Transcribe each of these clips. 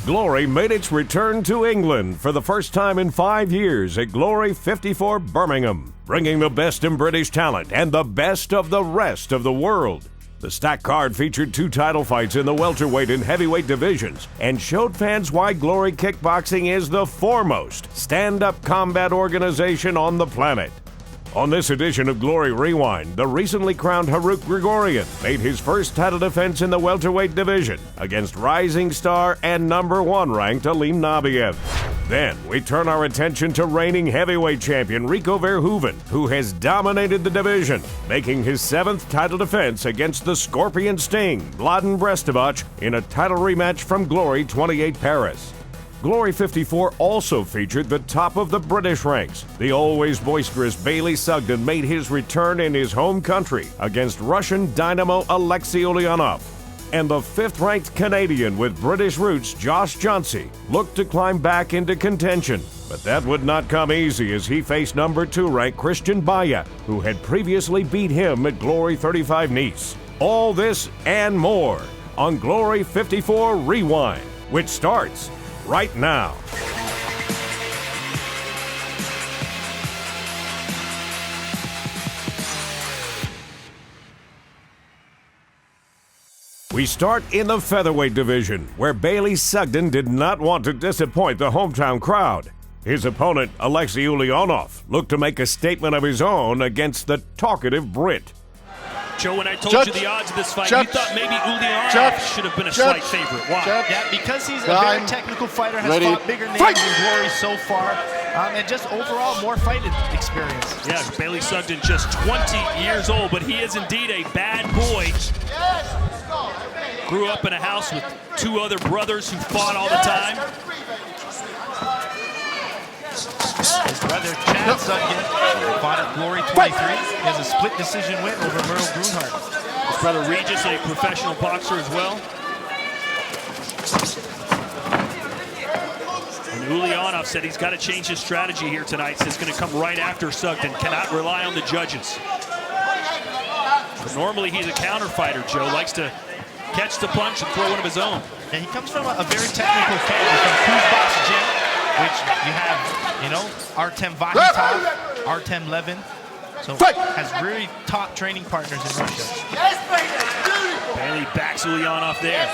Glory made its return to England for the first time in 5 years at Glory 54 Birmingham, bringing the best in British talent and the best of the rest of the world. The stacked card featured 2 title fights in the welterweight and heavyweight divisions and showed fans why Glory Kickboxing is the foremost stand-up combat organization on the planet. On this edition of Glory Rewind, the recently crowned Haruk Grigorian made his first title defense in the welterweight division against rising star and #1 ranked Aleem Nabiev. Then we turn our attention to reigning heavyweight champion Rico Verhoeven, who has dominated the division, making his 7th title defense against the Scorpion Sting, Mladen Brestovac, in a title rematch from Glory 28 Paris. Glory 54 also featured the top of the British ranks. The always boisterous Bailey Sugden made his return in his home country against Russian dynamo Alexei Leonov. And the 5th-ranked Canadian with British roots, Jhansi, looked to climb back into contention. But that would not come easy as he faced #2-ranked Christian Bhaiyya, who had previously beat him at Glory 35 Nice. All this and more on Glory 54 Rewind, which starts right now. We start in the featherweight division, where Bailey Sugden did not want to disappoint the hometown crowd. His opponent, Alexei Leonov, looked to make a statement of his own against the talkative Brit. Joe, when I told you the odds of this fight, you thought maybe Leonov should have been a slight favorite. Why? Yeah, because he's a very technical fighter, has fought bigger names in Glory so far, and just overall more fighting experience. Yeah, Bailey Sugden just 20 years old, but he is indeed a bad boy. Grew up in a house with 2 other brothers who fought all the time. His brother Chad Sugden fought at Glory 23. He has a split decision win over Merle Grunhart. His brother Regis, a professional boxer as well. And Leonov said he's got to change his strategy here tonight. So it's going to come right after Sugden. Cannot rely on the judges. But normally he's a counter fighter, Joe. Likes to catch the punch and throw one of his own. Yeah, he comes from a very technical family, from Kickboxing Gym, which you have, Artem Vakhitov, Artem Levin. So has really top training partners in Russia. Bailey backs Leonov there.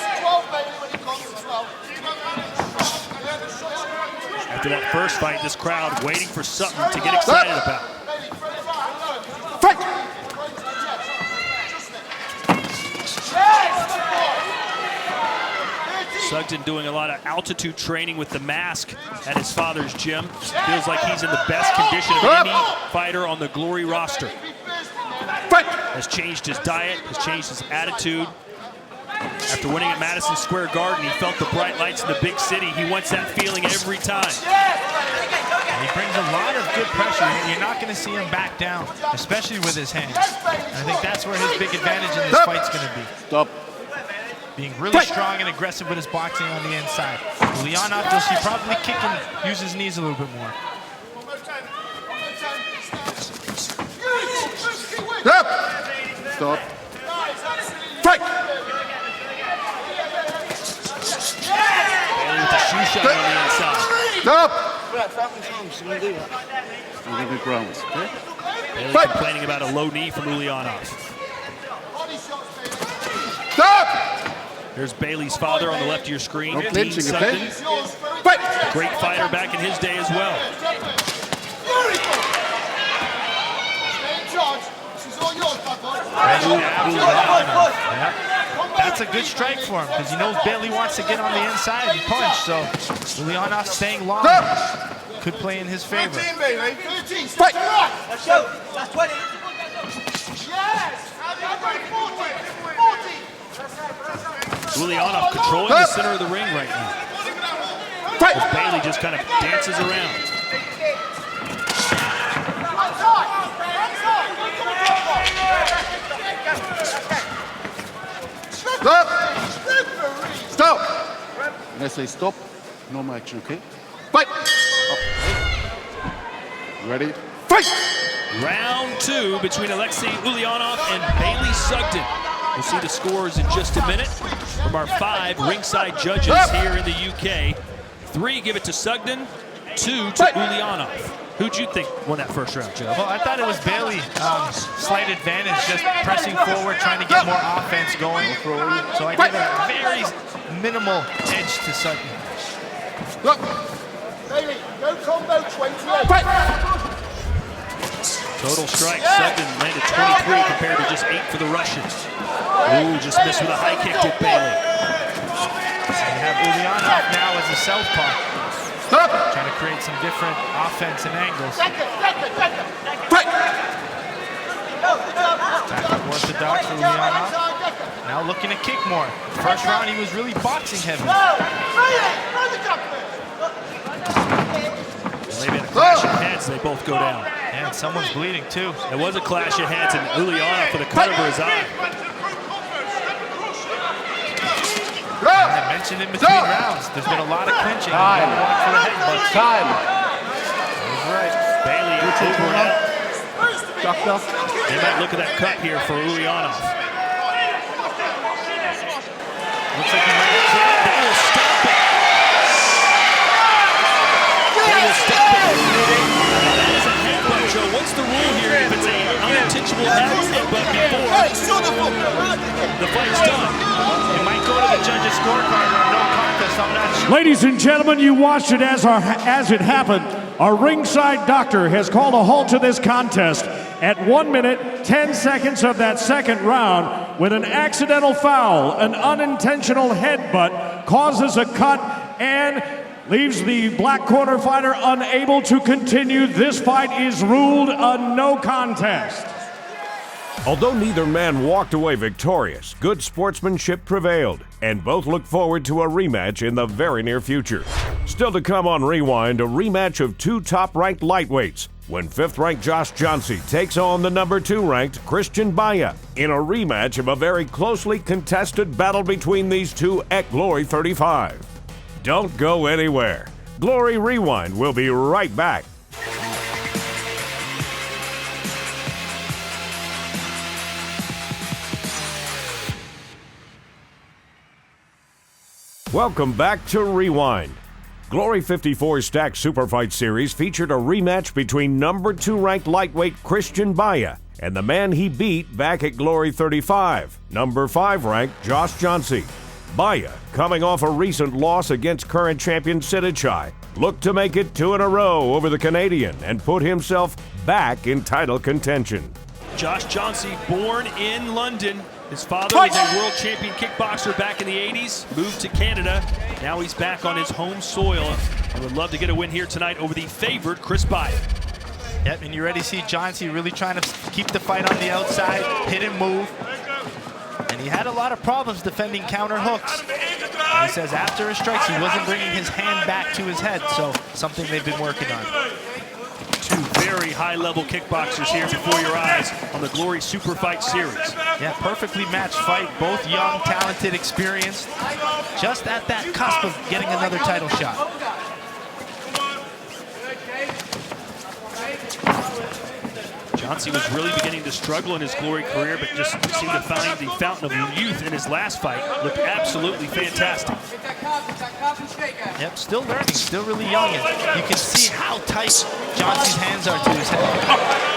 After that first fight, this crowd waiting for something to get excited about. Sugden doing a lot of altitude training with the mask at his father's gym. Feels like he's in the best condition of any fighter on the Glory roster. Has changed his diet, has changed his attitude. After winning at Madison Square Garden, he felt the bright lights in the big city. He wants that feeling every time. And he brings a lot of good pressure. You're not going to see him back down, especially with his hands. And I think that's where his big advantage in this fight's going to be. Being really strong and aggressive with his boxing on the inside. Leonov, you'll see probably kick and use his knees a little bit more. Stop. Fight! Bailey with the shoe shot on the inside. Stop. Bailey complaining about a low knee from Leonov. Stop. Here's Bailey's father on the left of your screen, No Dean clinching, Sugden. Fight! Great fighter back in his day as well. That's a good strike for him because he knows Bailey wants to get on the inside and punch. So Leonov staying long could play in his favor. Fight! Let's go. That's 20. Leonov controlling the center of the ring right now. As Bailey just kind of dances around. Stop! Stop! When I say stop, no more action, okay? Fight! Ready? Fight! Round 2 between Alexei Leonov and Bailey Sugden. We'll see the scores in just a minute from our 5 ringside judges here in the UK. 3 give it to Sugden, 2 to Leonov. Who'd you think won that first round, Joe? Well, I thought it was Bailey. Slight advantage, just pressing forward, trying to get more offense going. So I give a very minimal edge to Sugden. Bailey, no combo 28. Total strike, Sugden landed 23 compared to just 8 for the Russians. Ooh, just missed with a high kick to Bailey. We have Leonov now as a southpaw. Trying to create some different offense and angles. Back orthodox for Leonov. Now looking to kick more. First round he was really boxing heavy. Maybe in a clash of heads, they both go down. And someone's bleeding too. There was a clash of heads, and Leonov with a cut over his eye. I mentioned in between rounds, there's been a lot of clinching. Time. Time. He's right. Bailey over and out. Doctor. They might look at that cut here for Leonov. Looks like he might have killed. They will stop it. They will stop it. That is a headbutt, Joe. What's the rule here if it's an unintentional headbutt before the fight's done? It might go to the judge's scorecard or no contest. I'm not sure. Ladies and gentlemen, you watched it as it happened. Our ringside doctor has called a halt to this contest at 1 minute, 10 seconds of that second round when an accidental foul, an unintentional headbutt causes a cut and leaves the black corner fighter unable to continue. This fight is ruled a no contest. Although neither man walked away victorious, good sportsmanship prevailed, and both look forward to a rematch in the very near future. Still to come on Rewind, a rematch of 2 top-ranked lightweights, when 5th-ranked Jhansi takes on the number 2-ranked Christian Bhaiyya in a rematch of a very closely contested battle between these two at Glory 35. Don't go anywhere. Glory Rewind will be right back. Welcome back to Rewind. Glory 54's Stacked Superfight Series featured a rematch between number 2-ranked lightweight Christian Bhaiyya and the man he beat back at Glory 35, number 5-ranked Jhansi. Bhaiyya, coming off a recent loss against current champion Sidichai, looked to make it 2 in a row over the Canadian and put himself back in title contention. Jhansi, born in London. His father was a world champion kickboxer back in the 80s, moved to Canada. Now he's back on his home soil and would love to get a win here tonight over the favored Chris Bhaiyya. Yep, and you already see Jhansi really trying to keep the fight on the outside, hit and move. And he had a lot of problems defending counter hooks. And he says after his strikes, he wasn't bringing his hand back to his head, so something they've been working on. 2 very high-level kickboxers here before your eyes on the Glory Super Fight Series. Yeah, perfectly matched fight. Both young, talented, experienced. Just at that cusp of getting another title shot. Jhansi was really beginning to struggle in his Glory career, but just seemed to find the fountain of youth in his last fight. Looked absolutely fantastic. Yep, still learning, still really young. And you can see how tight Jhansi's hands are to his head.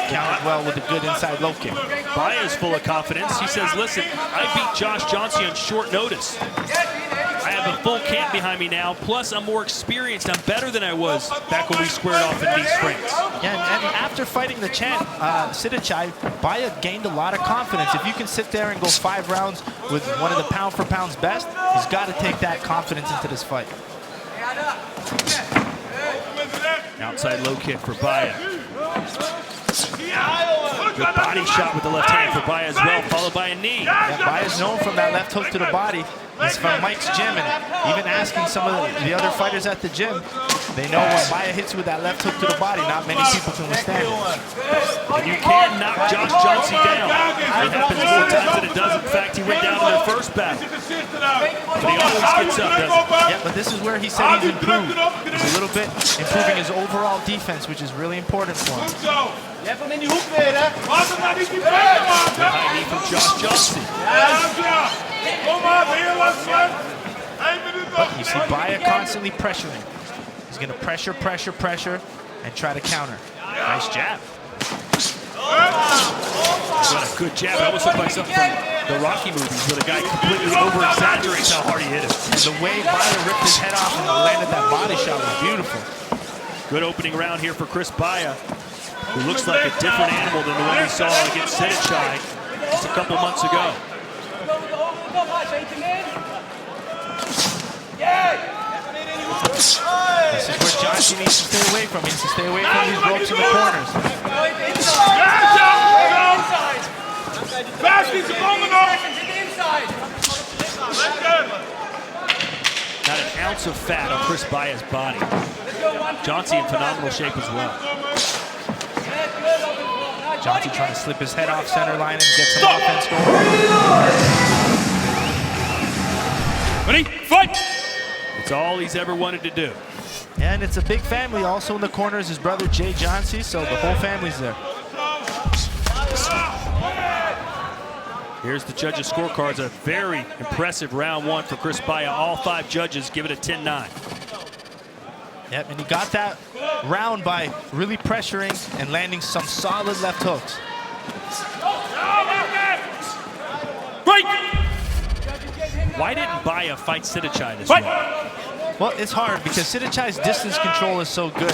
Countered well with a good inside low kick. Bhaiyya is full of confidence. He says, listen, I beat Jhansi on short notice. I have a full camp behind me now, plus I'm more experienced. I'm better than I was back when we squared off in Nice, France. Yeah, and after fighting the champ, Sidichai, Bhaiyya gained a lot of confidence. If you can sit there and go 5 rounds with one of the pound-for-pound's best, he's got to take that confidence into this fight. Outside low kick for Bhaiyya. Good body shot with the left hand for Bhaiyya as well, followed by a knee. Yeah, Bhaiyya's known from that left hook to the body. He's from Mike's gym, and even asking some of the other fighters at the gym, they know when Bhaiyya hits you with that left hook to the body, not many people can withstand it. And you can knock Jhansi down. It happens more times than it does. In fact, he went down in their first battle. But he always gets up, doesn't he? Yeah, but this is where he said he's improved. He's a little bit improving his overall defense, which is really important for him. Good high knee from Jhansi. But you see Bhaiyya constantly pressuring. He's going to pressure, pressure, pressure, and try to counter. Nice jab. What a good jab. That almost looked like something from the Rocky movies where the guy completely over-exaggerates how hard he hit him. And the way Bhaiyya ripped his head off and landed that body shot was beautiful. Good opening round here for Chris Bhaiyya, who looks like a different animal than the one we saw against Sedechai just a couple months ago. This is where Jhansi needs to stay away from. He needs to stay away from these ropes in the corners. Not an ounce of fat on Chris Bhaiyya's body. Jhansi in phenomenal shape as well. Jhansi trying to slip his head off center line and get some offense going. Ready? Fight! It's all he's ever wanted to do. And it's a big family. Also in the corner is his brother Jay Jhansi, so the whole family's there. Here's the judges' scorecards. A very impressive round one for Chris Bhaiyya. All 5 judges give it a 10-9. Yep, and he got that round by really pressuring and landing some solid left hooks. Break! Why didn't Bhaiyya fight Sedechai this way? Well, it's hard because Sedechai's distance control is so good.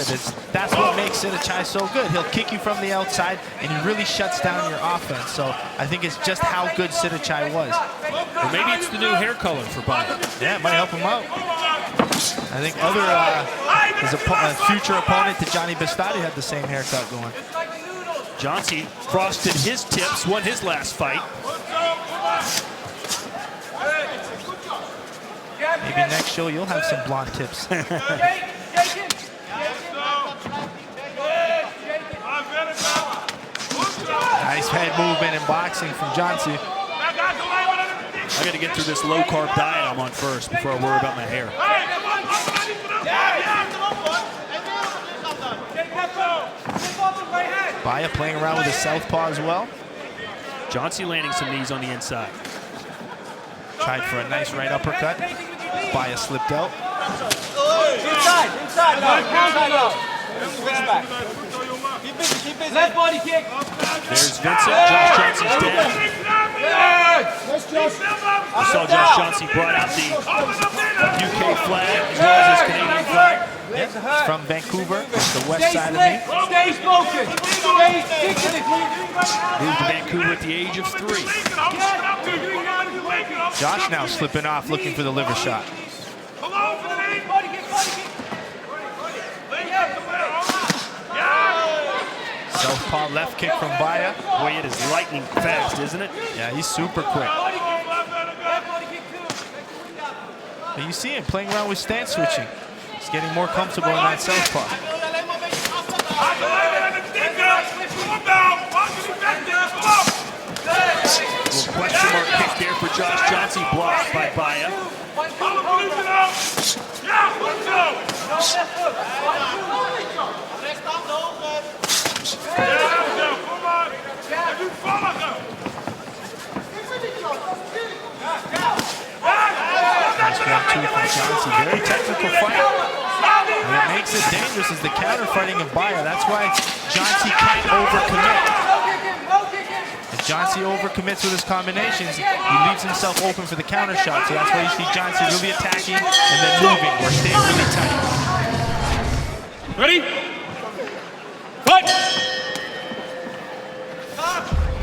That's what makes Sedechai so good. He'll kick you from the outside, and he really shuts down your offense. So I think it's just how good Sedechai was. Or maybe it's the new hair color for Bhaiyya. Yeah, it might help him out. I think his future opponent, Tijani Bastati, had the same haircut going. Jhansi frosted his tips, won his last fight. Maybe next show you'll have some blonde tips. Nice head movement in boxing from Jhansi. I got to get through this low-carb diet I'm on first before I worry about my hair. Bhaiyya playing around with a southpaw as well. Jhansi landing some knees on the inside. Tried for a nice right uppercut. Bhaiyya slipped out. Inside, no. Switch back. Keep busy. Left body kick. There's Vincent, Josh Jhansi's dad. We saw Josh Jhansi brought out the UK flag as well as his Canadian flag. Yep. It's from Vancouver, it's the west side of me. Stay smoking. Stay sticking it. Moved to Vancouver at the age of 3. Josh now slipping off, looking for the liver shot. Southpaw left kick from Bhaiyya. Boy, it is lightning fast, isn't it? Yeah, he's super quick. But you see him playing around with stance switching. He's getting more comfortable in that southpaw. Little question mark kick there for Josh Jhansi, blocked by Bhaiyya. Nice 1-2 from Jhansi. Very technical fight. And what makes it dangerous is the counter fighting of Bhaiyya. That's why Jhansi can't overcommit. If Jhansi overcommits with his combinations, he leaves himself open for the counter shot. So that's why you see Jhansi really attacking and then moving or staying really tight. Ready? Fight!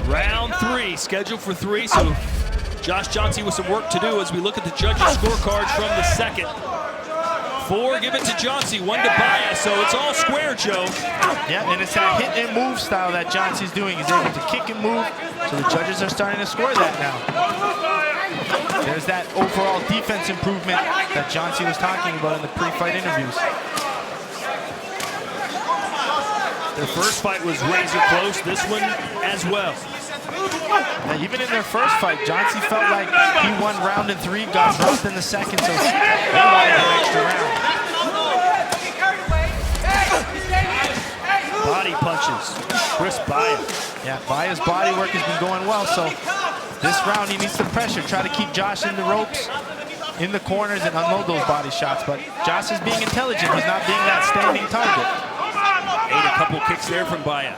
Round 3, scheduled for 3, so Josh Jhansi with some work to do as we look at the judges' scorecards from the second. 4 give it to Jhansi, 1 to Bhaiyya, so it's all square, Joe. Yeah, and it's that hit and move style that Jhansi's doing. He's able to kick and move, so the judges are starting to score that now. There's that overall defense improvement that Jhansi was talking about in the pre-fight interviews. Their first fight was razor close, this one as well. Now, even in their first fight, Jhansi felt like he won round in 3, got dropped in the second, so they wanted an extra round. Body punches, Chris Bhaiyya. Yeah, Bhaiyya's body work has been going well, so this round he needs to pressure, try to keep Josh in the ropes, in the corners, and unload those body shots. But Josh is being intelligent. He's not being that standing target. Ate a couple kicks there from Bhaiyya.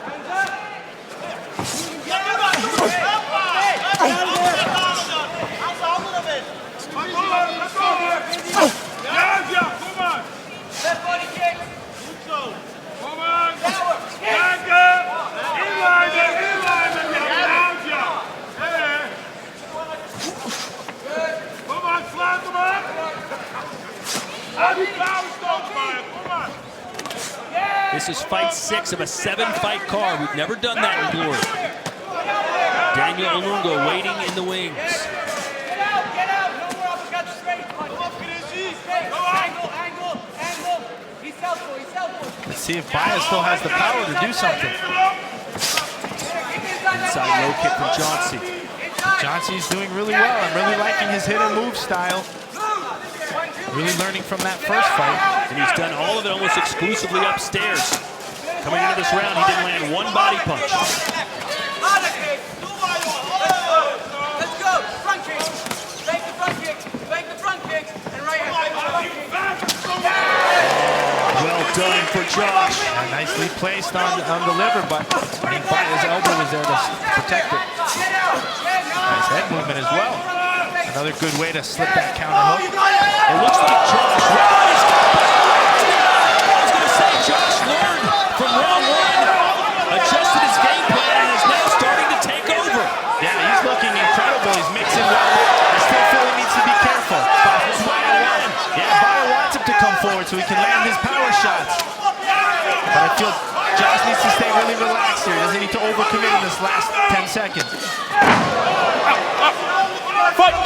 This is fight 6 of a 7-fight card. We've never done that in Glory. Daniel Olunga waiting in the wings. Get out. No more uppercut straight. Angle. He's southpaw. Let's see if Bhaiyya still has the power to do something. Inside low kick from Jhansi. Jhansi's doing really well. I'm really liking his hit and move style. Really learning from that first fight. And he's done all of it almost exclusively upstairs. Coming into this round, he didn't land one body punch. Let's go. Front kick. Fake the front kick. And right hand. Well done for Josh. Yeah, nicely placed on the liver, but I think Bhaiyya's elbow was there to protect it. Nice head movement as well. Another good way to slip that counter hook. It looks like Josh. I was going to say Josh learned from round 1, adjusted his game plan, and is now starting to take over. Yeah, he's looking incredible. He's mixing well. I still feel he needs to be careful. Bhaiyya wants him to come forward so he can land his power shots. But I feel Josh needs to stay really relaxed here. He doesn't need to overcommit in this last 10 seconds. Fight!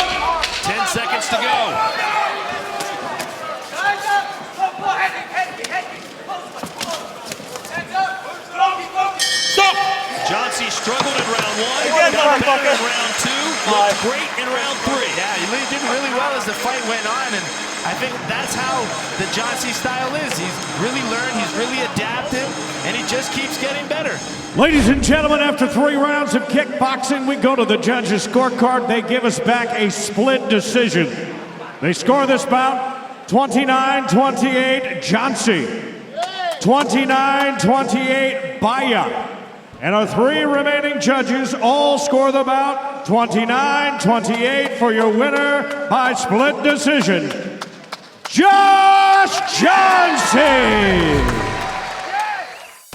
10 seconds to go. Stop! Jhansi struggled in round 1, got better in round 2, looked great in round 3. Yeah, he did really well as the fight went on, and I think that's how the Jhansi style is. He's really learned, he's really adaptive, and he just keeps getting better. Ladies and gentlemen, after 3 rounds of kickboxing, we go to the judges' scorecard. They give us back a split decision. They score this bout 29-28 Jhansi, 29-28 Bhaiyya. And our 3 remaining judges all score the bout 29-28 for your winner by split decision, Josh Jhansi.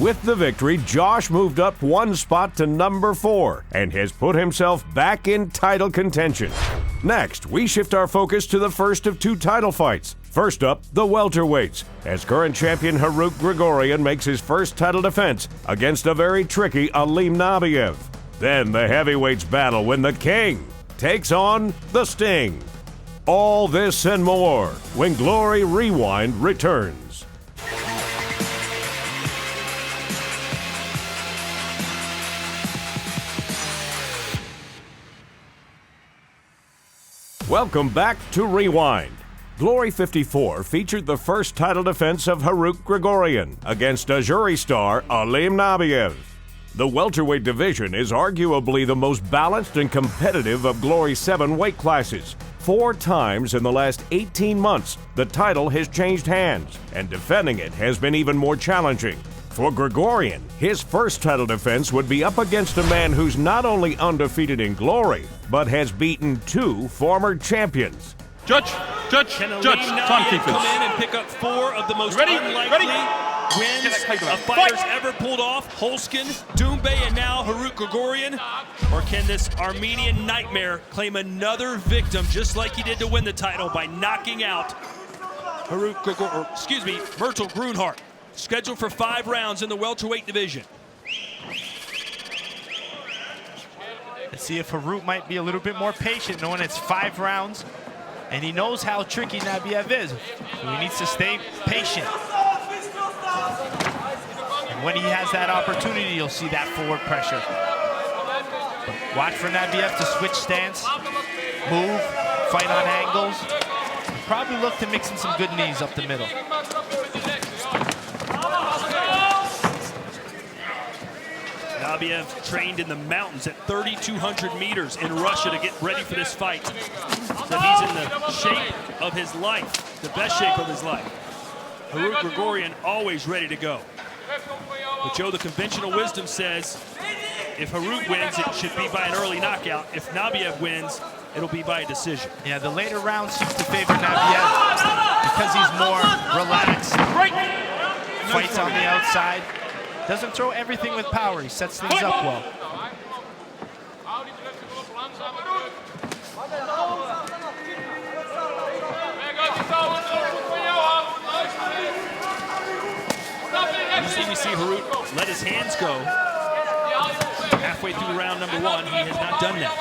With the victory, Josh moved up 1 spot to number 4 and has put himself back in title contention. Next, we shift our focus to the first of 2 title fights. First up, the welterweights, as current champion Haruk Grigorian makes his first title defense against a very tricky Alim Nabiev. Then the heavyweights battle when the King takes on the Sting. All this and more when Glory Rewind returns. Welcome back to Rewind. Glory 54 featured the first title defense of Haruk Grigorian against Azuri star Alim Nabiev. The welterweight division is arguably the most balanced and competitive of Glory's 7 weight classes. 4 times in the last 18 months, the title has changed hands, and defending it has been even more challenging. For Grigorian, his first title defense would be up against a man who's not only undefeated in Glory, but has beaten 2 former champions. Can Alim Nabiev come in and pick up 4 of the most unlikely wins a fighter's ever pulled off? Holskin, Doumbé, and now Haruk Grigorian? Or can this Armenian nightmare claim another victim just like he did to win the title by knocking out Myrtle Grunhart? Scheduled for 5 rounds in the welterweight division. Let's see if Harut might be a little bit more patient, knowing it's 5 rounds, and he knows how tricky Nabiev is. So he needs to stay patient. And when he has that opportunity, you'll see that forward pressure. But watch for Nabiev to switch stance, move, fight on angles. Probably look to mix in some good knees up the middle. Nabiev trained in the mountains at 3,200 meters in Russia to get ready for this fight. So he's in the shape of his life, the best shape of his life. Harut Grigorian always ready to go. But Joe, the conventional wisdom says if Harut wins, it should be by an early knockout. If Nabiev wins, it'll be by a decision. Yeah, the later rounds seem to favor Nabiev because he's more relaxed. Fights on the outside. Doesn't throw everything with power. He sets things up well. Usually we see Harut let his hands go halfway through round number 1. He has not done that.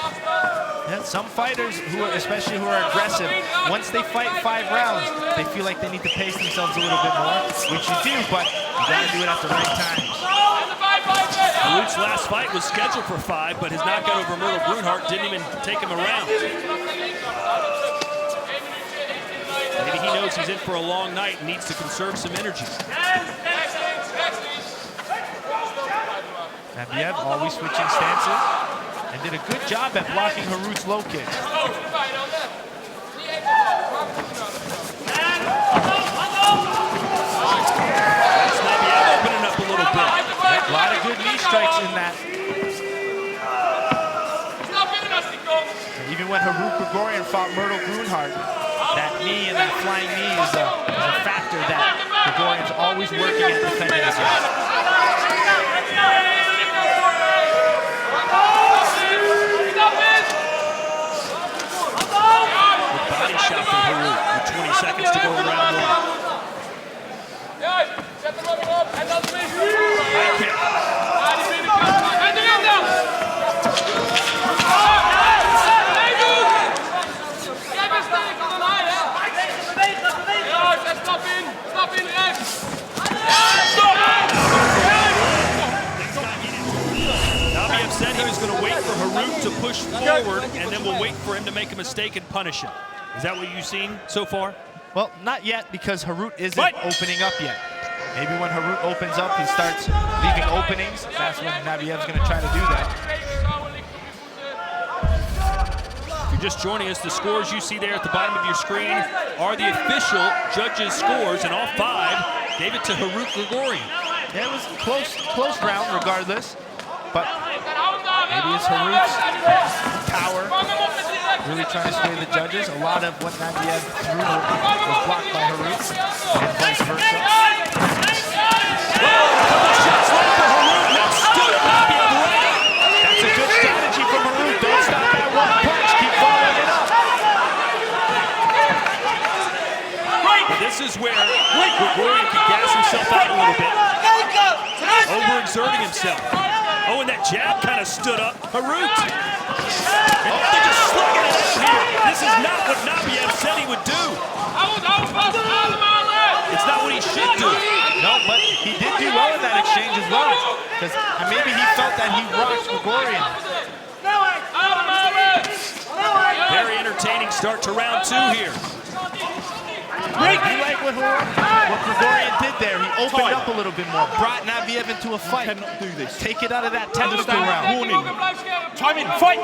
Yeah, some fighters, especially who are aggressive, once they fight 5 rounds, they feel like they need to pace themselves a little bit more, which you do, but you gotta do it at the right time. Harut's last fight was scheduled for 5, but his knockout over Myrtle Brunhart didn't even take him around. Maybe he knows he's in for a long night and needs to conserve some energy. Nabiev always switching stances and did a good job at blocking Harut's low kicks. That's Nabiev opening up a little bit. A lot of good knee strikes in that. And even when Harut Grigorian fought Myrtle Brunhart, that knee and that flying knee is a factor that Grigorian's always working at defending against. Body shot from Harut with 20 seconds to go in round 1. High kick. Nabiev said he was going to wait for Harut to push forward, and then we'll wait for him to make a mistake and punish him. Is that what you've seen so far? Well, not yet, because Harut isn't opening up yet. Maybe when Harut opens up, he starts leaving openings. That's when Nabiev's going to try to do that. If you're just joining us, the scores you see there at the bottom of your screen are the official judges' scores, and all 5 gave it to Harut Grigorian. Yeah, it was a close round regardless, but maybe it's Harut's power really trying to sway the judges. A lot of what Nabiev threw was blocked by Harut, and vice versa. That's a good strategy from Harut. Don't stop at one punch. Keep following it up. But this is where Grigorian can gas himself out a little bit, overexerting himself. Oh, and that jab kind of stood up Harut. And they're just slugging it out here. This is not what Nabiev said he would do. It's not what he should do. No, but he did do well in that exchange as well. Because maybe he felt that he rocked Grigorian. Very entertaining start to round 2 here. You like what Grigorian did there. He opened up a little bit more, brought Nabiev into a fight. Cannot do this. Take it out of that technical round. Warning. Time in. Fight.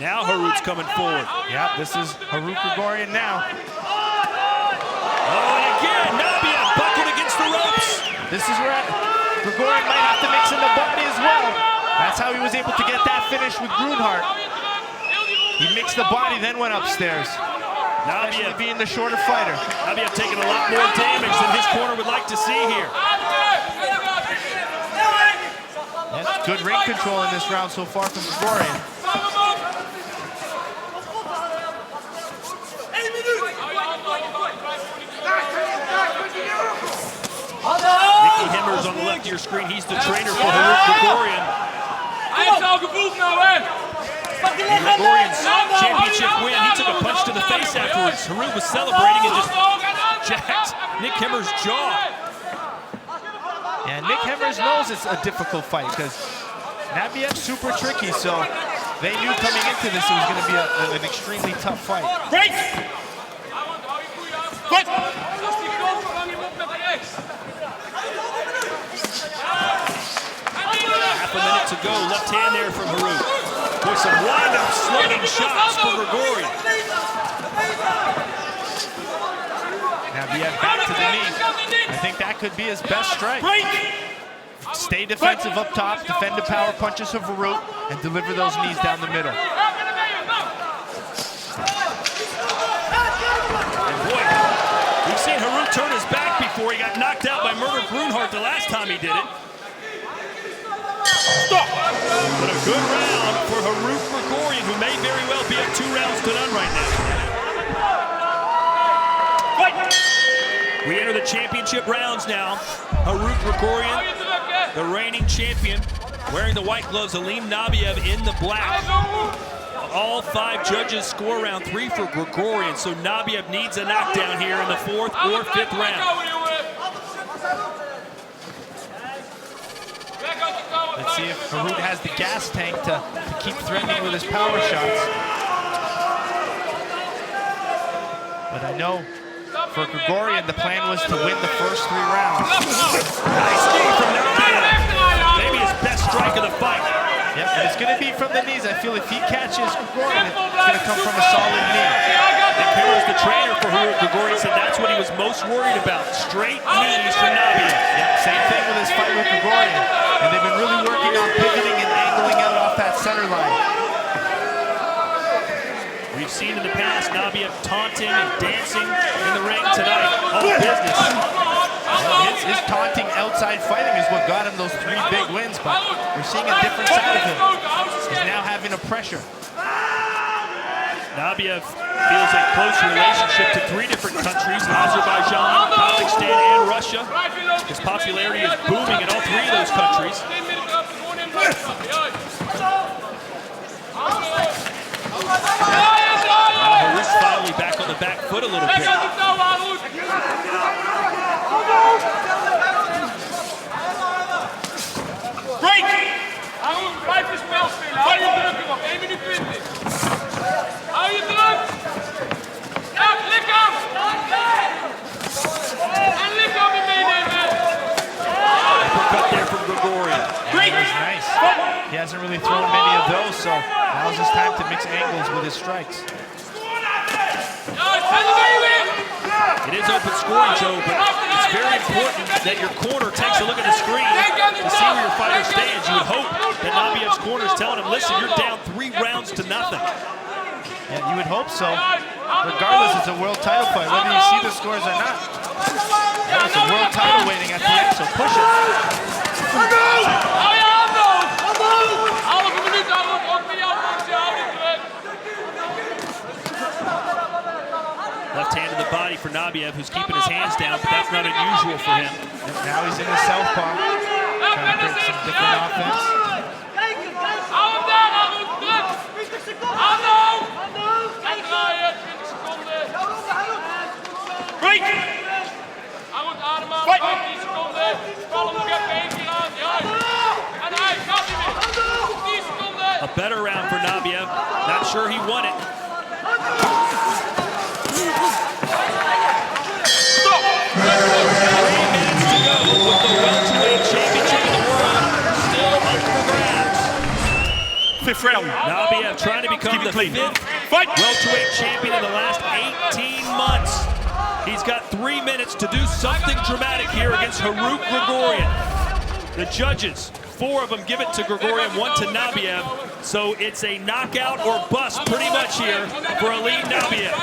Now Harut's coming forward. Yeah, this is Harut Grigorian now. Oh, and again, Nabiev buckled against the ropes. This is where Grigorian might have to mix in the body as well. That's how he was able to get that finish with Brunhart. He mixed the body, then went upstairs. Nabiev being the shorter fighter. Nabiev taking a lot more damage than his corner would like to see here. That's good ring control in this round so far from Grigorian. Nicky Hemmers on the left of your screen. He's the trainer for Harut Grigorian. Gregorian's championship win, he took a punch to the face afterwards. Harut was celebrating and just jacked Nick Hemmer's jaw. And Nick Hemmers knows it's a difficult fight because Nabiev's super tricky, so they knew coming into this it was going to be an extremely tough fight. Break! Fight! Half a minute to go, left hand there from Harut. With some wind-up slugging shots for Gregorian. Nabiev back to the knee. I think that could be his best strike. Stay defensive up top, defend the power punches of Harut, and deliver those knees down the middle. And boy, we've seen Harut turn his back before. He got knocked out by Murder Brunhart the last time he did it. Stop! But a good round for Harut Gregorian, who may very well be up 2 rounds to none right now. Fight! We enter the championship rounds now. Harut Gregorian, the reigning champion, wearing the white gloves. Aleem Nabiev in the black. All 5 judges score round 3 for Gregorian, so Nabiev needs a knockdown here in the 4th or 5th round. Let's see if Harut has the gas tank to keep threatening with his power shots. But I know for Gregorian, the plan was to win the first 3 rounds. Nice knee from Nabiev. Maybe his best strike of the fight. Yep, and it's going to be from the knees. I feel if he catches Gregorian, it's going to come from a solid knee. Nick Hemmer's the trainer for Harut Gregorian, said that's what he was most worried about. Straight knees from Nabiev. Yep, same thing with his fight with Gregorian. And they've been really working on pivoting and angling out off that center line. We've seen in the past Nabiev taunting and dancing in the ring tonight. All business. His taunting outside fighting is what got him those 3 big wins, but we're seeing a different side of him. He's now having a pressure. Nabiev feels a close relationship to 3 different countries, Azerbaijan, Kazakhstan, and Russia. His popularity is booming in all 3 of those countries. Now Harut's finally back on the back foot a little bit. Break! Harut, blijf je spel spelen. Hou je druk erop. 1 minuut 20. Hou je druk. Ja, lichaam. En lichaam weer meenemen. Uppercut there from Gregorian. That was nice. He hasn't really thrown many of those, so now's his time to mix angles with his strikes. It is open scoring, Joe, but it's very important that your corner takes a look at the screen to see where your fighter stands. You would hope that Nabiev's corner is telling him, listen, you're down 3 rounds to nothing. Yeah, you would hope so. Regardless, it's a world title fight, whether you see the scores or not. Yeah, it's a world title waiting at the end, so push it. Left hand to the body for Nabiev, who's keeping his hands down, but that's not unusual for him. And now he's in the southpaw, trying to create some different offense. Break! A better round for Nabiev. Not sure he won it. 3 minutes to go with the welterweight championship of the world still up for grabs. 5th round. Nabiev trying to become the 5th welterweight champion in the last 18 months. He's got 3 minutes to do something dramatic here against Harut Gregorian. The judges, 4 of them give it to Gregorian, 1 to Nabiev. So it's a knockout or bust pretty much here for Aleem Nabiev.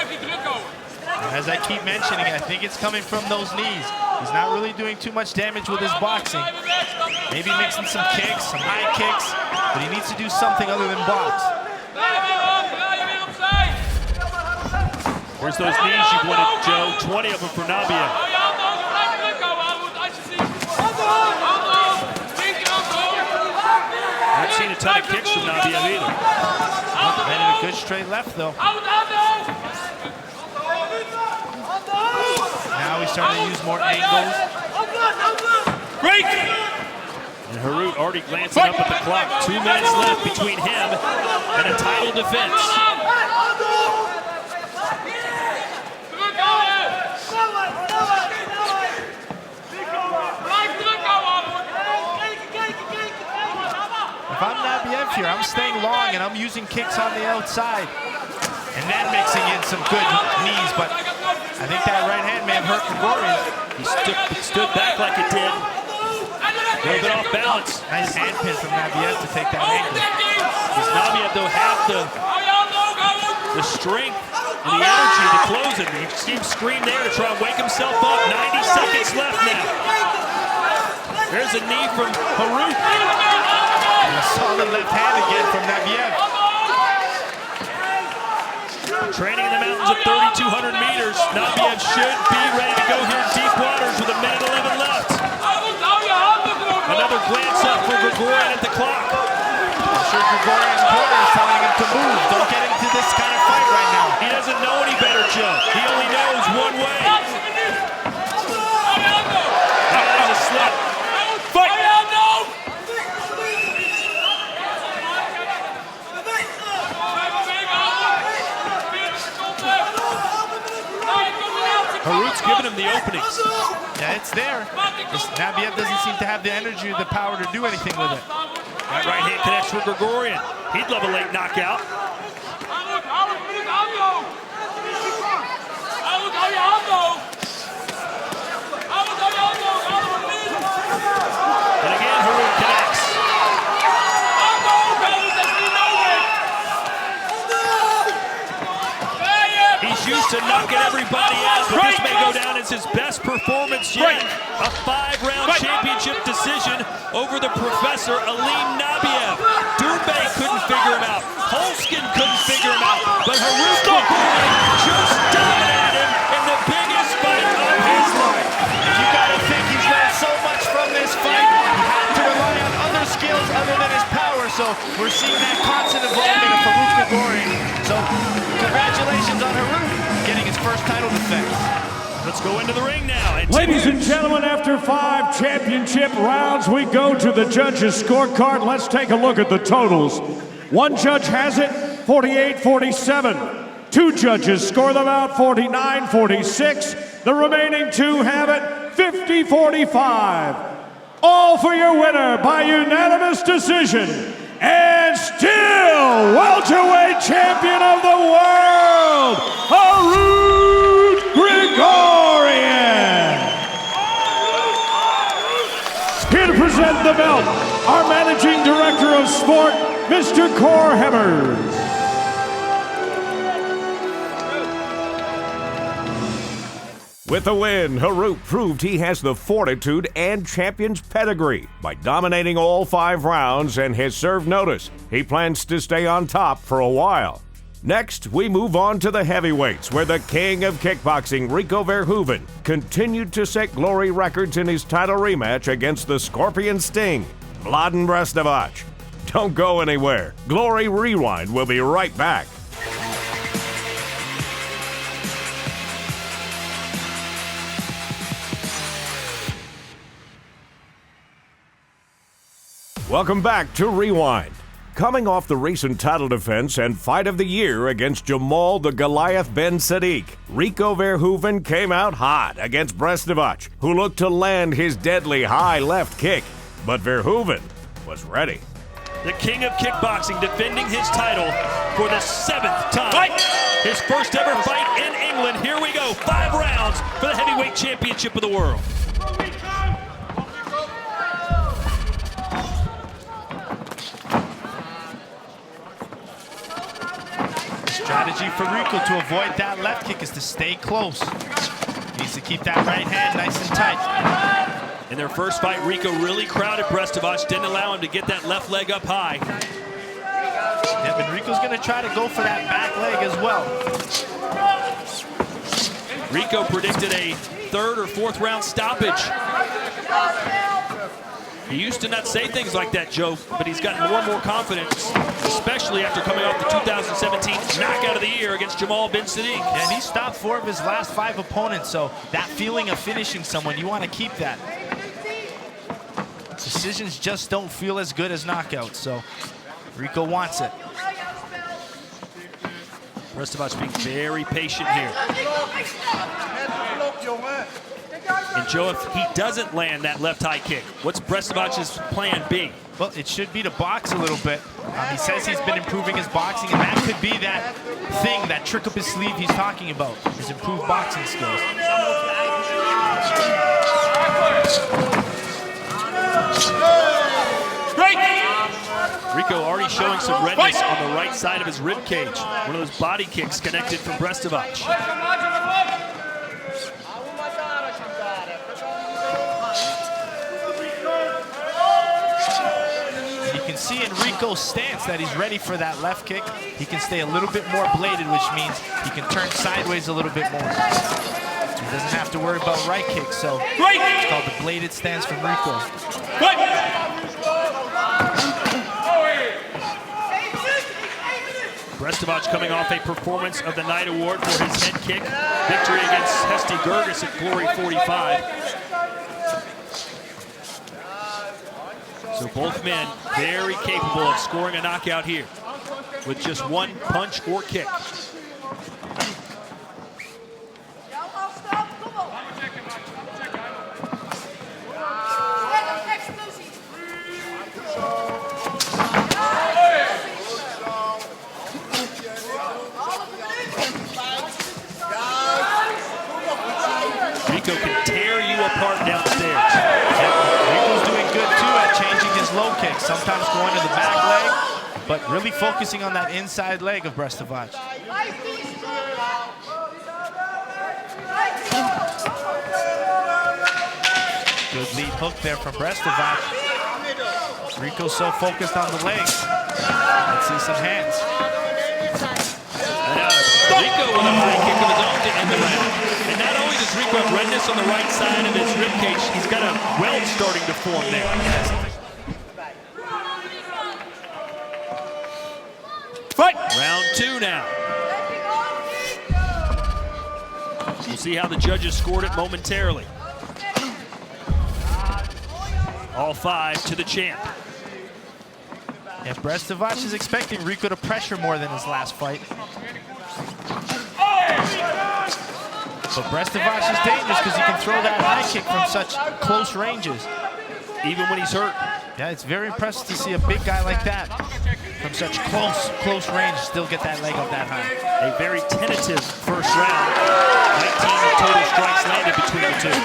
As I keep mentioning, I think it's coming from those knees. He's not really doing too much damage with his boxing. Maybe mixing some kicks, some high kicks, but he needs to do something other than box. Where's those knees you wanted, Joe? 20 of them for Nabiev. I've seen a ton of kicks from Nabiev either. Landed a good straight left, though. Now he's starting to use more angles. Break! And Harut already glancing up at the clock. 2 minutes left between him and a title defense. If I'm Nabiev here, I'm staying long and I'm using kicks on the outside. And then mixing in some good knees, but I think that right hand may have hurt Grigorian. He stood back like it did. A little bit off balance. Nice hand pin from Nabiev to take that angle. Does Nabiev, though, have the strength and the energy to close it? He seems screamed there to try and wake himself up. 90 seconds left now. There's a knee from Harut. A solid left hand again from Nabiev. Training in the mountains at 3,200 meters. Nabiev should be ready to go here in deep waters with 1:11 left. Another glance up for Grigorian at the clock. I'm sure Grigorian's corner is telling him to move. Don't get into this kind of fight right now. He doesn't know any better, Joe. He only knows one way. There's a slip. Fight! Harut's giving him the openings. Yeah, it's there. Nabiev doesn't seem to have the energy or the power to do anything with it. That right hand connects for Grigorian. He'd love a late knockout. And again, Harut connects. He's used to knocking everybody out, but this may go down as his best performance yet. A 5-round championship decision over the Professor Aleem Nabiev. Doumbé couldn't figure him out. Holskin couldn't figure him out. But Harut Grigorian just dominated him in the biggest fight of his life. You gotta think he's learned so much from this fight. He had to rely on other skills other than his power. So we're seeing that constant involvement of Harut Grigorian. So congratulations on Harut getting his first title defense. Let's go into the ring now. And Ladies and gentlemen, after 5 championship rounds, we go to the judges' scorecard. Let's take a look at the totals. One judge has it, 48-47. 2 judges score them out, 49-46. The remaining 2 have it, 50-45. All for your winner by unanimous decision. And still welterweight champion of the world, Harut Grigorian. Here to present the belt, our managing director of sport, Mr. Cor Hemmers. With the win, Harut proved he has the fortitude and champion's pedigree by dominating all 5 rounds and has served notice. He plans to stay on top for a while. Next, we move on to the heavyweights, where the king of kickboxing, Rico Verhoeven, continued to set glory records in his title rematch against the Scorpion Sting, Mladen Brstovac. Don't go anywhere. Glory Rewind will be right back. Welcome back to Rewind. Coming off the recent title defense and fight of the year against Jamal the Goliath Ben Sadiq, Rico Verhoeven came out hot against Brstovac, who looked to land his deadly high left kick. But Verhoeven was ready. The king of kickboxing defending his title for the 7th time. His first ever fight in England. Here we go, 5 rounds for the heavyweight championship of the world. Strategy for Rico to avoid that left kick is to stay close. Needs to keep that right hand nice and tight. In their first fight, Rico really crowded Brstovac, didn't allow him to get that left leg up high. Yeah, but Rico's going to try to go for that back leg as well. Rico predicted a 3rd or 4th round stoppage. He used to not say things like that, Joe, but he's gotten more and more confidence, especially after coming off the 2017 knockout of the year against Jamal bin Sadiq. And he stopped 4 of his last 5 opponents, so that feeling of finishing someone, you want to keep that. Decisions just don't feel as good as knockouts, so Rico wants it. Brestavac being very patient here. And Joe, if he doesn't land that left high kick, what's Brestavac's plan B? Well, it should be to box a little bit. He says he's been improving his boxing, and that could be that thing, that trick up his sleeve he's talking about, his improved boxing skills. Rico already showing some redness on the right side of his rib cage. One of those body kicks connected from Brestavac. You can see in Rico's stance that he's ready for that left kick. He can stay a little bit more bladed, which means he can turn sideways a little bit more. He doesn't have to worry about right kicks, so it's called the bladed stance from Rico. Brestavac coming off a Performance of the Night award for his head kick victory against Hesti Gerges at Glory 45. So both men very capable of scoring a knockout here with just one punch or kick. Rico can tear you apart downstairs. Rico's doing good too at changing his low kicks, sometimes going to the back leg, but really focusing on that inside leg of Brestavac. Good lead hook there from Brestavac. Rico's so focused on the legs. Let's see some hands. Rico with a high kick of his own to end the round. And not only does Rico have redness on the right side of his ribcage, he's got a welt starting to form there. Fight! Round 2 now. We'll see how the judges scored it momentarily. All 5 to the champ. Yeah, Brestavac is expecting Rico to pressure more than his last fight. But Brestavac is dangerous because he can throw that high kick from such close ranges. Even when he's hurt. Yeah, it's very impressive to see a big guy like that from such close range still get that leg up that high. A very tentative first round. 19 total strikes landed between the two.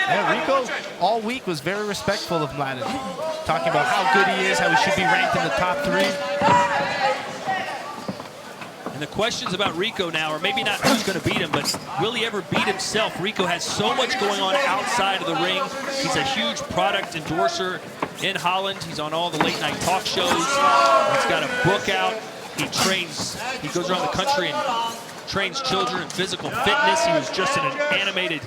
Yeah, Rico all week was very respectful of Mladen, talking about how good he is, how he should be ranked in the top 3. And the questions about Rico now are maybe not who's going to beat him, but will he ever beat himself? Rico has so much going on outside of the ring. He's a huge product endorser in Holland. He's on all the late night talk shows. He's got a book out. He trains, he goes around the country and trains children in physical fitness. He was just in an animated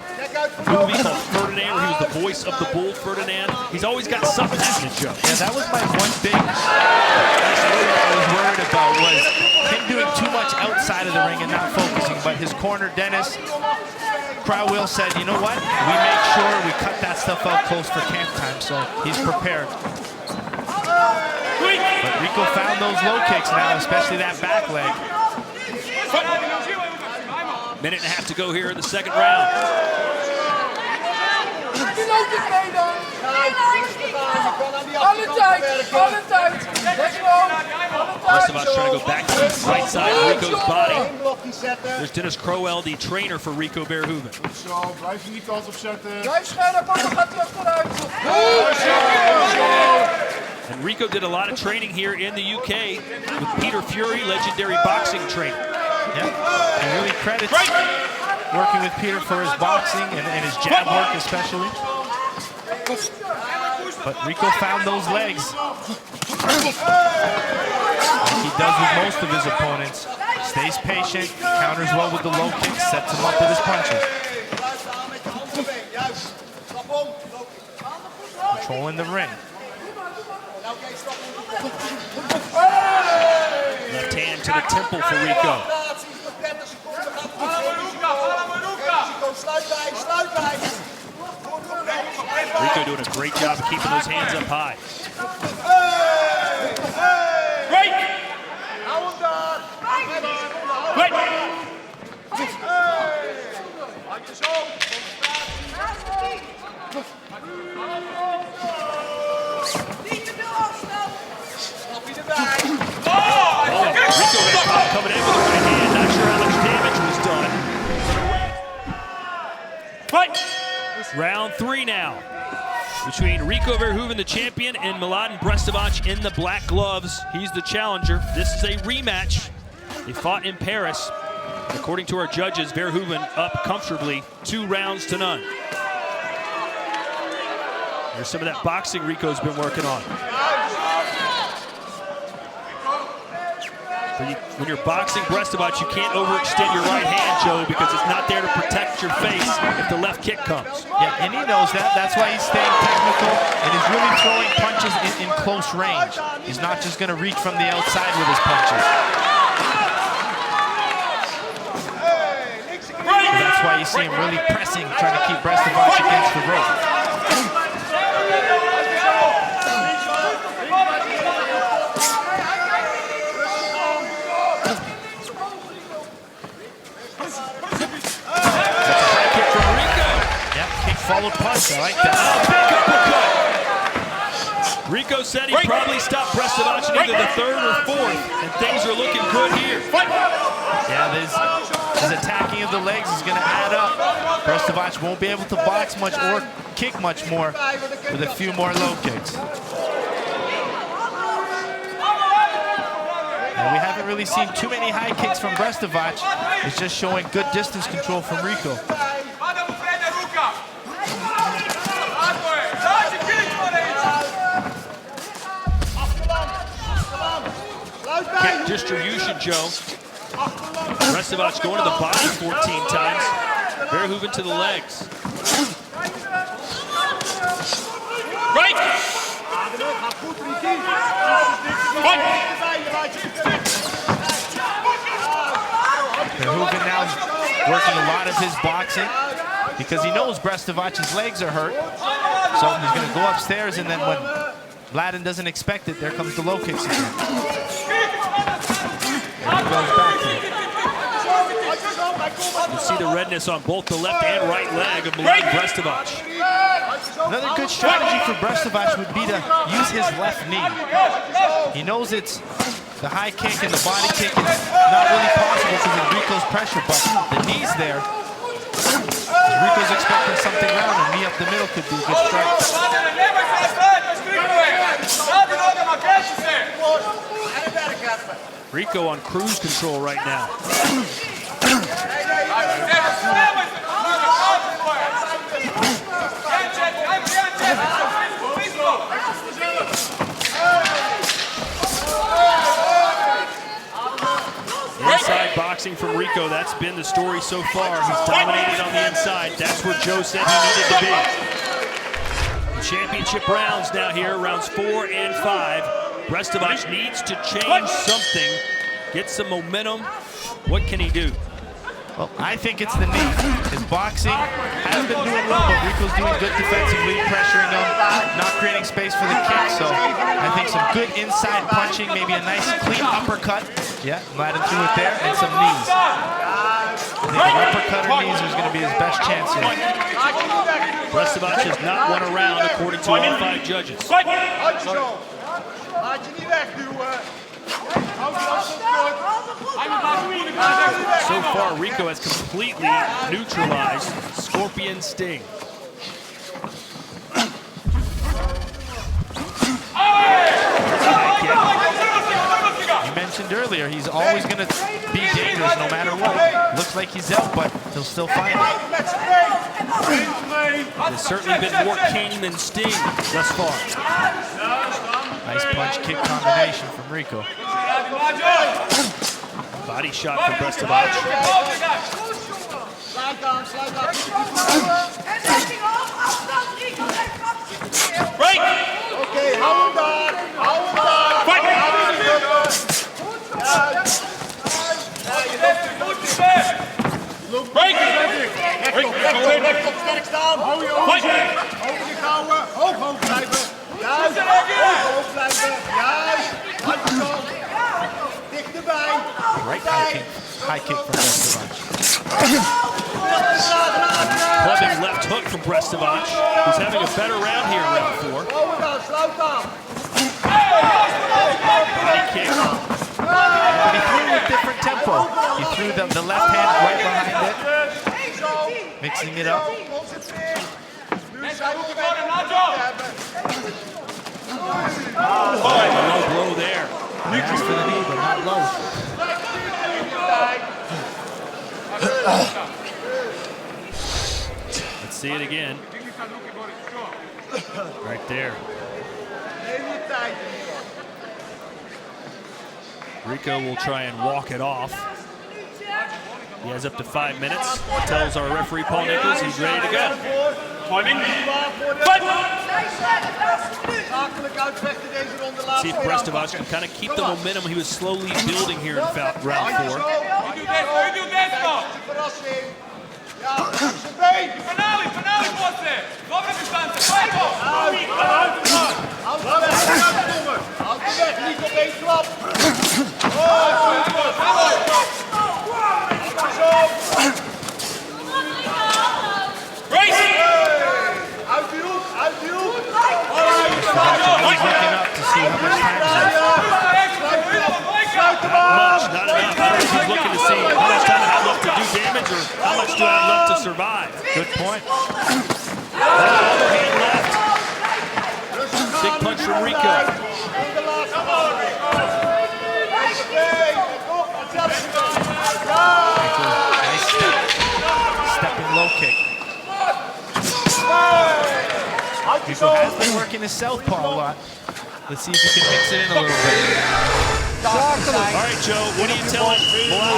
movie called Ferdinand, where he was the voice of the bull Ferdinand. He's always got something happening, Joe. Yeah, that was my one thing I was worried about, was him doing too much outside of the ring and not focusing. But his corner, Dennis Crowell, said, you know what? We make sure we cut that stuff out close for camp time, so he's prepared. But Rico found those low kicks now, especially that back leg. Minute and a half to go here in the second round. Brestavac trying to go back to the right side of Rico's body. There's Dennis Crowell, the trainer for Rico Verhoeven. And Rico did a lot of training here in the UK with Peter Fury, legendary boxing trainer. Yep. And really credits working with Peter for his boxing and his jab work especially. But Rico found those legs. Like he does with most of his opponents. Stays patient, counters well with the low kicks, sets him up with his punches. controlling the ring. Left hand to the temple for Rico. Rico doing a great job of keeping those hands up high. Rico got caught coming in with the right hand. Not sure how much damage was done. Fight! Round 3 now. Between Rico Verhoeven, the champion, and Mladen Brestovac in the black gloves. He's the challenger. This is a rematch. They fought in Paris. According to our judges, Verhoeven up comfortably 2 rounds to none. Here's some of that boxing Rico's been working on. When you're boxing Brestovac, you can't overextend your right hand, Joe, because it's not there to protect your face if the left kick comes. Yeah, and he knows that. That's why he's staying technical, and he's really throwing punches in close range. He's not just going to reach from the outside with his punches. So that's why you see him really pressing, trying to keep Brestovac against the rope. Followed punch, I like that. Big uppercut. Rico said he'd probably stop Brestovac in either the 3rd or 4th, and things are looking good here. Yeah, his attacking of the legs is going to add up. Brestovac won't be able to box much or kick much more with a few more low kicks. And we haven't really seen too many high kicks from Brestovac. It's just showing good distance control from Rico. Kick distribution, Joe. Brestovac going to the body 14 times. Verhoeven to the legs. Right! Verhoeven now working a lot of his boxing because he knows Brestovac's legs are hurt. So he's going to go upstairs, and then when Mladen doesn't expect it, there comes the low kicks again. And he goes back to it. You see the redness on both the left and right leg of Mladen Brestovac. Another good strategy for Brestovac would be to use his left knee. He knows it's the high kick and the body kick is not really possible because of Rico's pressure, but the knee's there. Rico's expecting something round, and knee up the middle could be a good strike. Rico on cruise control right now. Inside boxing from Rico, that's been the story so far. He's dominated on the inside. That's where Joe said he needed to be. The championship rounds now here, rounds 4 and 5. Brestovac needs to change something, get some momentum. What can he do? Well, I think it's the knee. His boxing has been doing well, but Rico's doing good defensively, pressuring him, not creating space for the kick. So I think some good inside punching, maybe a nice clean uppercut. Yeah, Mladen threw it there, and some knees. I think an uppercut or knees is going to be his best chance here. Brestovac has not won a round according to all 5 judges. So far, Rico has completely neutralized Scorpion Sting. You mentioned earlier, he's always going to be dangerous no matter what. Looks like he's out, but he'll still fight it. There's certainly been more King than Sting thus far. Nice punch-kick combination from Rico. Body shot from Brestovac. Break! recht op, sterk staan. Hou je ogen houden. Hoog blijven. Juist, hoog blijven. Juist. Handjes zo. Dichterbij. Right high kick from Brestovac. Clubbing left hook from Brestovac, who's having a better round here in round 4. Body kick. But he threw with different tempo. He threw the left hand right behind it, mixing it up. Oh, a low blow there. Asked for the knee, but not low. Let's see it again. Right there. Rico will try and walk it off. He has up to 5 minutes. Tells our referee Paul Nichols he's ready to go. See if Brestovac can kind of keep the momentum he was slowly building here in round 4. He's looking up to see how much time is left. Not enough. He's looking to see how much time I have left to do damage or how much do I have left to survive. Good point. Overhand left. Big punch from Rico. Nice step. Stepping low kick. Rico has been working his southpaw a lot. Let's see if he can mix it in a little bit. All right, Joe, what are you telling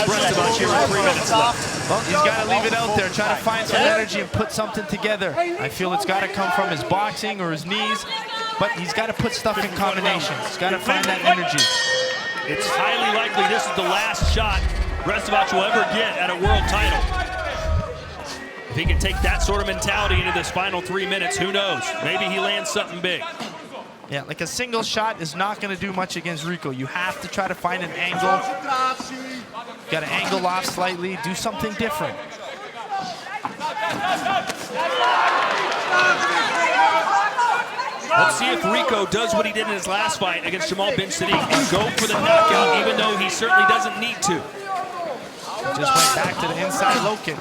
Brestovac here with 3 minutes left? Well, he's got to leave it out there, try to find some energy and put something together. I feel it's got to come from his boxing or his knees, but he's got to put stuff in combinations. He's got to find that energy. It's highly likely this is the last shot Brestovac will ever get at a world title. If he can take that sort of mentality into this final 3 minutes, who knows? Maybe he lands something big. Yeah, like a single shot is not going to do much against Rico. You have to try to find an angle. Got to angle off slightly, do something different. Let's see if Rico does what he did in his last fight against Jamal bin Sadiq and go for the knockout, even though he certainly doesn't need to. Just went back to the inside low kick.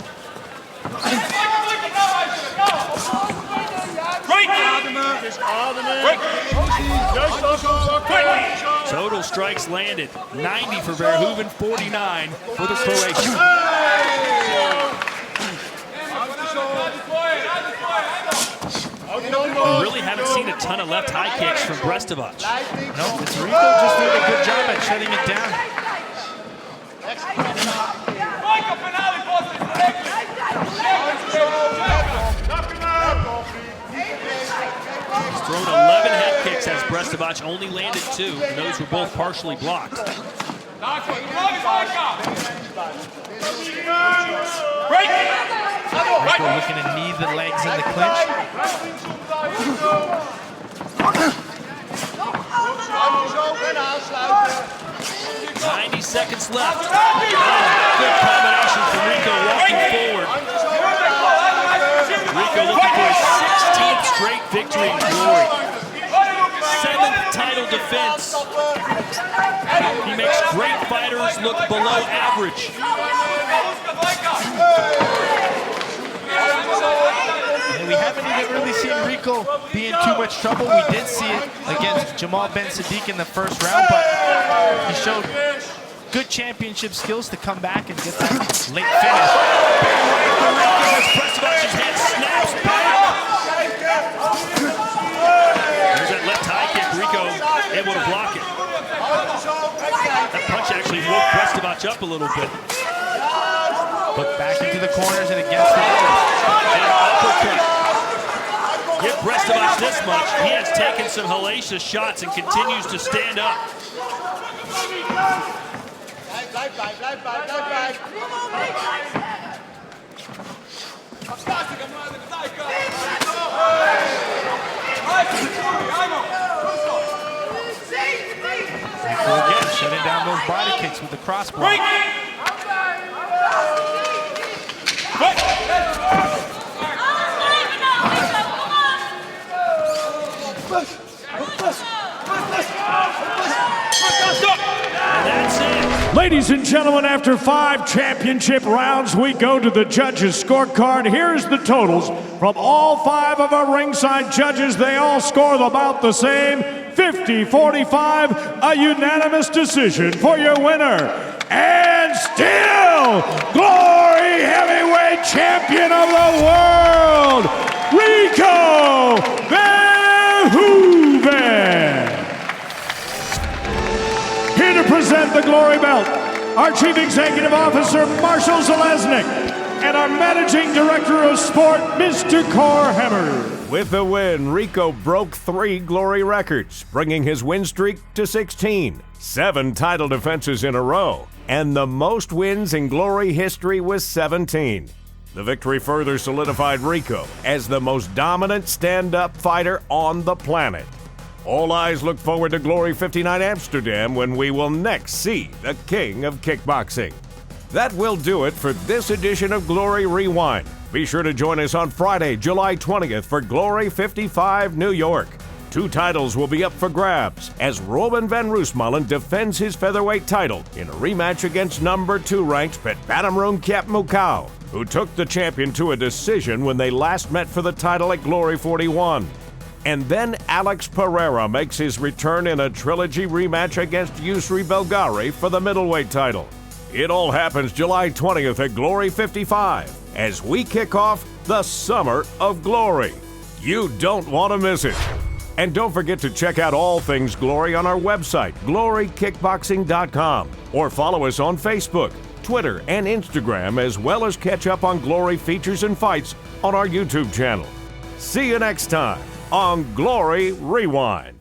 Total strikes landed. 90 for Verhoeven, 49 for the Croatian. We really haven't seen a ton of left high kicks from Brestovac. No, it's Rico just doing a good job at shutting it down. He's thrown 11 head kicks as Brestovac only landed 2, and those were both partially blocked. Rico looking to knee the legs in the clinch. 90 seconds left. Good combination from Rico walking forward. Rico looking for his 16th straight victory in Glory. 7th title defense. He makes great fighters look below average. And we haven't even really seen Rico be in too much trouble. We did see it against Jamal bin Sadiq in the first round, but he showed good championship skills to come back and get that late finish. Brestovac's head snaps back. There's that left high kick. Rico able to block it. That punch actually woke Brestovac up a little bit. But back into the corners and against the and uppercut. Give Brestovac this much. He has taken some hellacious shots and continues to stand up. those body kicks with the cross block. And that's it. Ladies and gentlemen, after 5 championship rounds, we go to the judges' scorecard. Here's the totals from all 5 of our ringside judges. They all scored about the same, 50-45, a unanimous decision for your winner. And still, Glory Heavyweight Champion of the World, Rico Verhoeven. Here to present the Glory Belt, our Chief Executive Officer, Marshall Zalesnik, and our Managing Director of Sport, Mr. Korhammer. With the win, Rico broke 3 Glory records, bringing his win streak to 16, 7 title defenses in a row, and the most wins in Glory history was 17. The victory further solidified Rico as the most dominant stand-up fighter on the planet. All eyes look forward to Glory 59 Amsterdam when we will next see the king of kickboxing. That will do it for this edition of Glory Rewind. Be sure to join us on Friday, July 20th for Glory 55 New York. 2 titles will be up for grabs as Robin van Roosmalen defends his featherweight title in a rematch against number 2 ranked Petbanamroon Kiap Mukau, who took the champion to a decision when they last met for the title at Glory 41. And then Alex Pereira makes his return in a trilogy rematch against Yusri Belgari for the middleweight title. It all happens July 20th at Glory 55 as we kick off the Summer of Glory. You don't want to miss it. And don't forget to check out all things Glory on our website, glorykickboxing.com, or follow us on Facebook, Twitter, and Instagram, as well as catch up on Glory features and fights on our YouTube channel. See you next time on Glory Rewind.